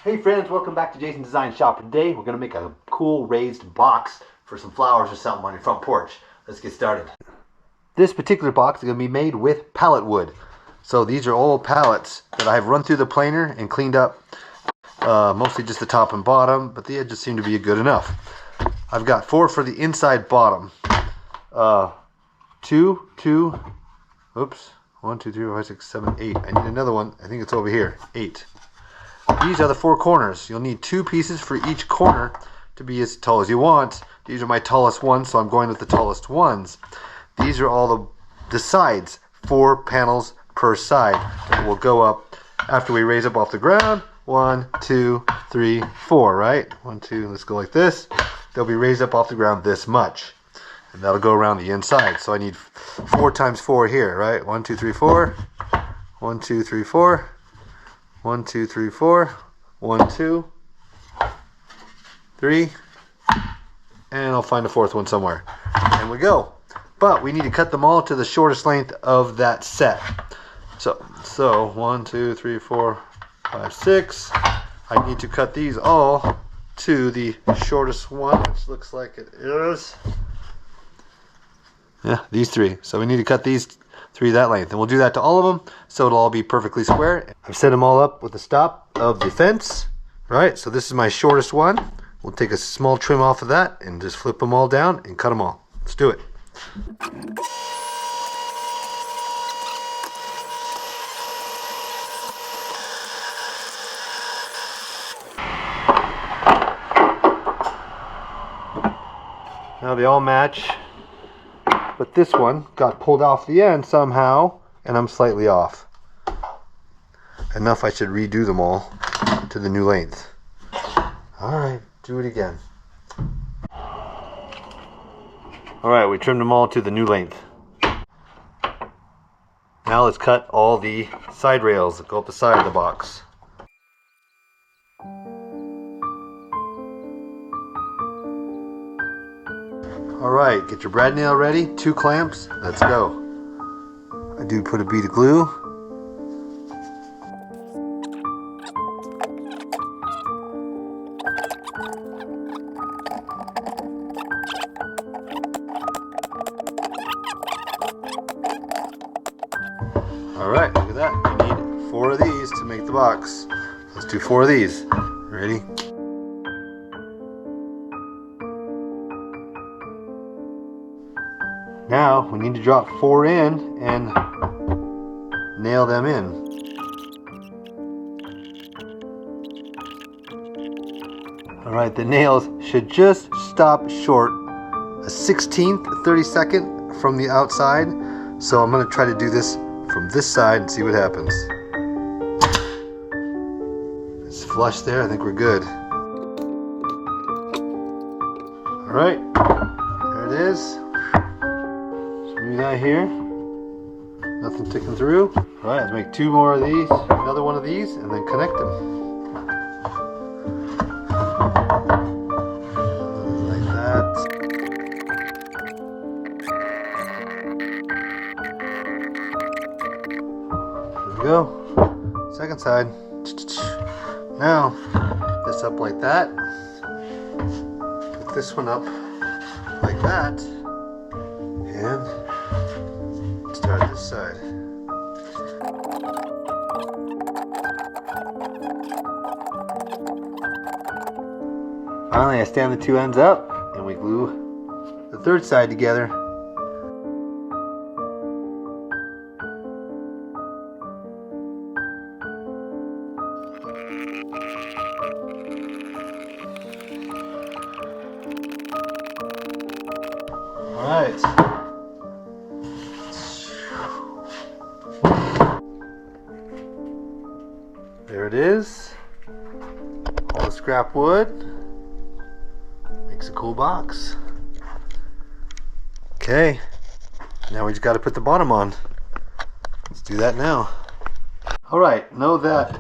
Hey friends, welcome back to Jason's Design Shop. Today we're going to make a cool raised box for some flowers or something on your front porch. Let's get started. This particular box is going to be made with pallet wood. So these are old pallets that I've run through the planer and cleaned up. Mostly just the top and bottom, but the edges seem to be good enough. I've got 4 for the inside bottom. 1, 2, 3, 4, 5, 6, 7, 8. I need another one. I think it's over here. 8. These are the 4 corners. You'll need 2 pieces for each corner to be as tall as you want. These are my tallest ones, so I'm going with the tallest ones. These are all the sides, 4 panels per side. And we'll go up after we raise up off the ground. 1, 2, 3, 4, right? 1, 2, let's go like this. They'll be raised up off the ground this much. And that'll go around the inside. So I need 4 times 4 here, right? 1, 2, 3, 4. 1, 2, 3, 4. 1, 2, 3, 4. 1, 2, 3. And I'll find a 4th one somewhere. And we go. But we need to cut them all to the shortest length of that set. So 1, 2, 3, 4, 5, 6. I need to cut these all to the shortest one, which looks like it is. Yeah, these 3. So we need to cut these 3 that length, and we'll do that to all of them so it'll all be perfectly square. I've set them all up with the stop of the fence, right? So this is my shortest one. We'll take a small trim off of that and just flip them all down and cut them all. Let's do it. Now they all match. But this one got pulled off the end somehow, and I'm slightly off. Enough I should redo them all to the new length. Alright, do it again. Alright, we trimmed them all to the new length. Now let's cut all the side rails that go up the side of the box. Alright, get your brad nail ready, 2 clamps, let's go. I do put a bead of glue. Alright, look at that. You need 4 of these to make the box. Let's do 4 of these. Ready? Now we need to drop 4 in and nail them in. Alright, the nails should just stop short a 1/16, 32nd from the outside. So I'm going to try to do this from this side and see what happens. It's flush there, I think we're good. Alright, there it is. That here, nothing ticking through. All right, let's make 2 more of these, another one of these, and then connect them like that. There we go. Second side. Now this up like that. Put this one up like that, and start this side. Finally, I stand the 2 ends up and we glue the 3rd side together. All right. There it is. All the scrap wood. Makes a cool box. Okay. Now we just got to put the bottom on. Let's do that now. Alright, know that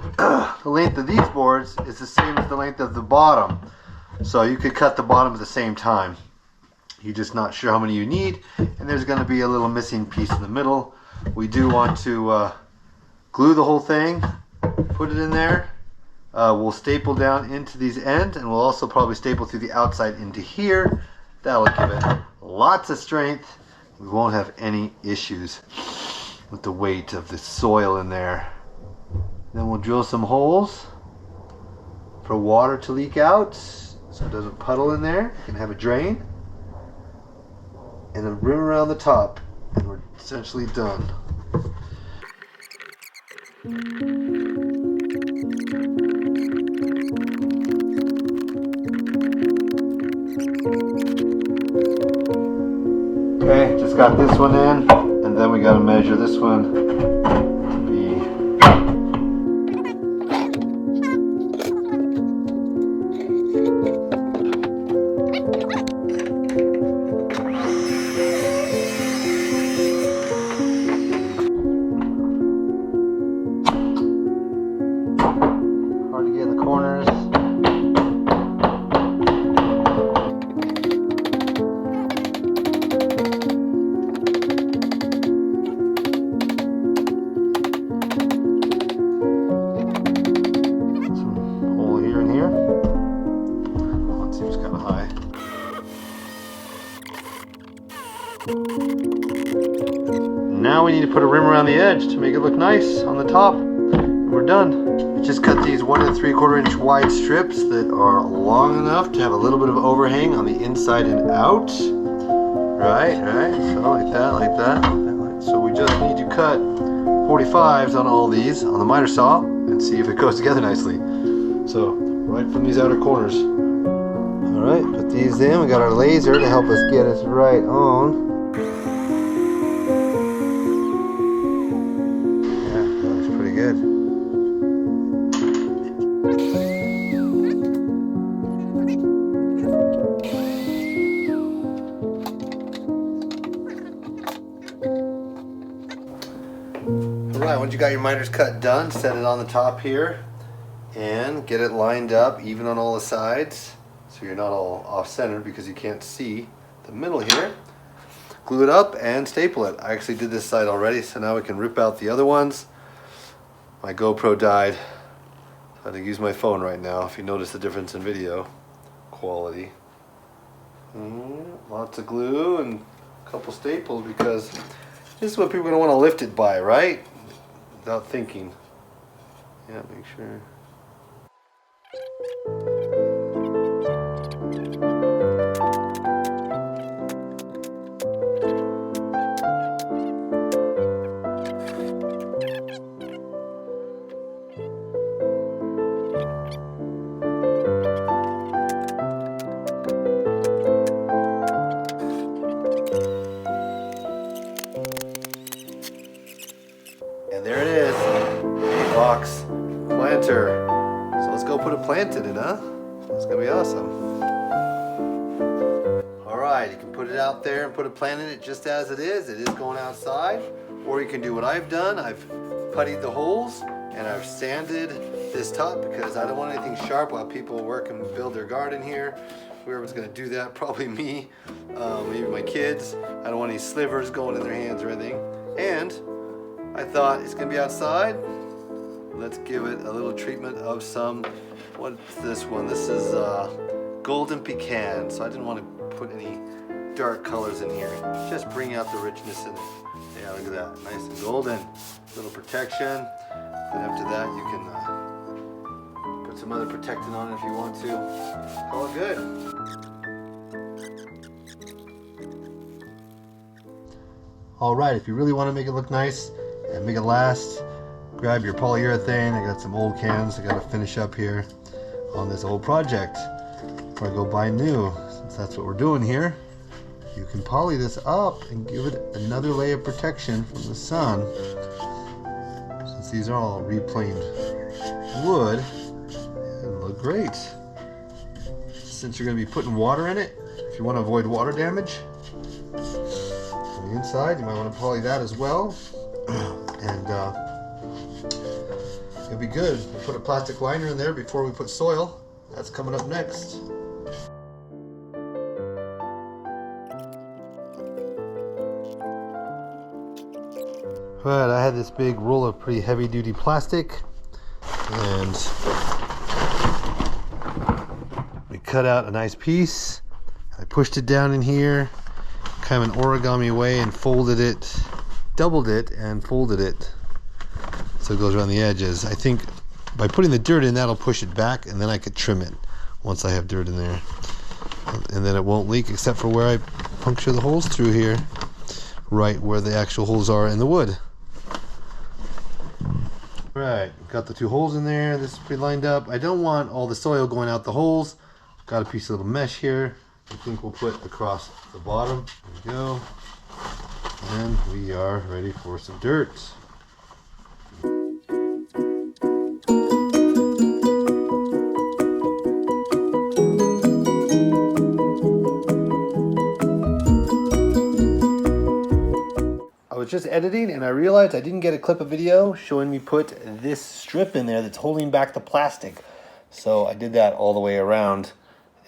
the length of these boards is the same as the length of the bottom. So you could cut the bottom at the same time. You're just not sure how many you need. And there's going to be a little missing piece in the middle. We do want to glue the whole thing, put it in there. we'll staple down into these ends, and we'll also probably staple through the outside into here. That will give it lots of strength. We won't have any issues with the weight of the soil in there. Then we'll drill some holes for water to leak out so it doesn't puddle in there. You can have a drain. And a rim around the top, and we're essentially done. Okay, just got this one in, and then we got to measure this one to be hard to get in the corners. Now we need to put a rim around the edge to make it look nice on the top. And we're done. Just cut these 1 3/4 inch wide strips that are long enough to have a little bit of overhang on the inside and out. Right, so like that. So we just need to cut 45s on all these on the miter saw and see if it goes together nicely. So right from these outer corners. Alright, put these in. We got our laser to help us get us right on. Good. Alright, once you got your miters cut done, set it on the top here and get it lined up even on all the sides so you're not all off-centered because you can't see the middle here. Glue it up and staple it. I actually did this side already, so now we can rip out the other ones. My GoPro died. I had to use my phone right now if you notice the difference in video quality. Lots of glue and a couple staples because this is what people are going to want to lift it by, right? Without thinking. Yeah, make sure. And there it is, box planter. So let's go put a plant in it, huh? It's gonna be awesome. All right, you can put it out there and put a plant in it just as it is. It is going outside. Or you can do what I've done. I've puttied the holes and I've sanded this top because I don't want anything sharp while people work and build their garden here. Whoever's gonna do that, probably me, maybe my kids. I don't want any slivers going in their hands or anything. And I thought it's gonna be outside. Let's give it a little treatment of some, what's this one? This is golden pecan. So I didn't want to put any dark colors in here. Just bring out the richness in it. Yeah, look at that, nice and golden. Little protection. Then after that you can put some other protectant on it if you want to. Call it good. Alright, if you really want to make it look nice and make it last, grab your polyurethane. I got some old cans I got to finish up here on this old project before I go buy new. Since that's what we're doing here, you can poly this up and give it another layer of protection from the sun. Since these are all replaned wood, it'll look great. Since you're going to be putting water in it, if you want to avoid water damage on the inside, you might want to poly that as well. And it'll be good. We'll put a plastic liner in there before we put soil. That's coming up next. Right, I had this big roll of pretty heavy duty plastic and cut out a nice piece. I pushed it down in here, kind of an origami way, and folded it, doubled it, and folded it so it goes around the edges. I think by putting the dirt in, that'll push it back, and then I could trim it once I have dirt in there. And then it won't leak except for where I puncture the holes through here, right where the actual holes are in the wood. Right, got the 2 holes in there. This is pretty lined up. I don't want all the soil going out the holes. Got a piece of little mesh here. I think we'll put across the bottom. There we go. And we are ready for some dirt. I was just editing and I realized I didn't get a clip of video showing me put this strip in there that's holding back the plastic. So I did that all the way around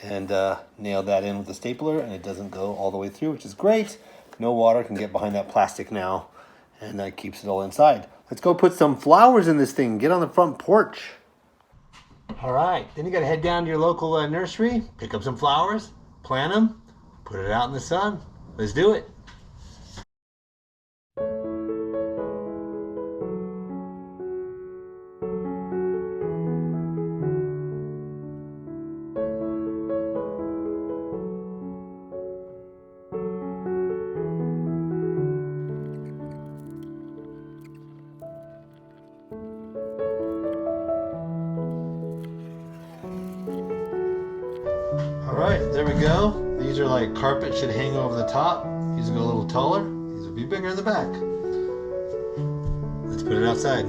and nailed that in with the stapler, and it doesn't go all the way through, which is great. No water can get behind that plastic now, and that keeps it all inside. Let's go put some flowers in this thing. Get on the front porch. All right, then you gotta head down to your local nursery, pick up some flowers, plant them, put it out in the sun. Let's do it. Alright, there we go. These are like carpet, should hang over the top. These will go a little taller. These will be bigger in the back. Let's put it outside.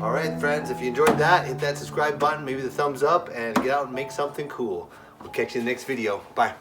Alright friends, if you enjoyed that, hit that subscribe button, maybe the thumbs up, and get out and make something cool. We'll catch you in the next video. Bye.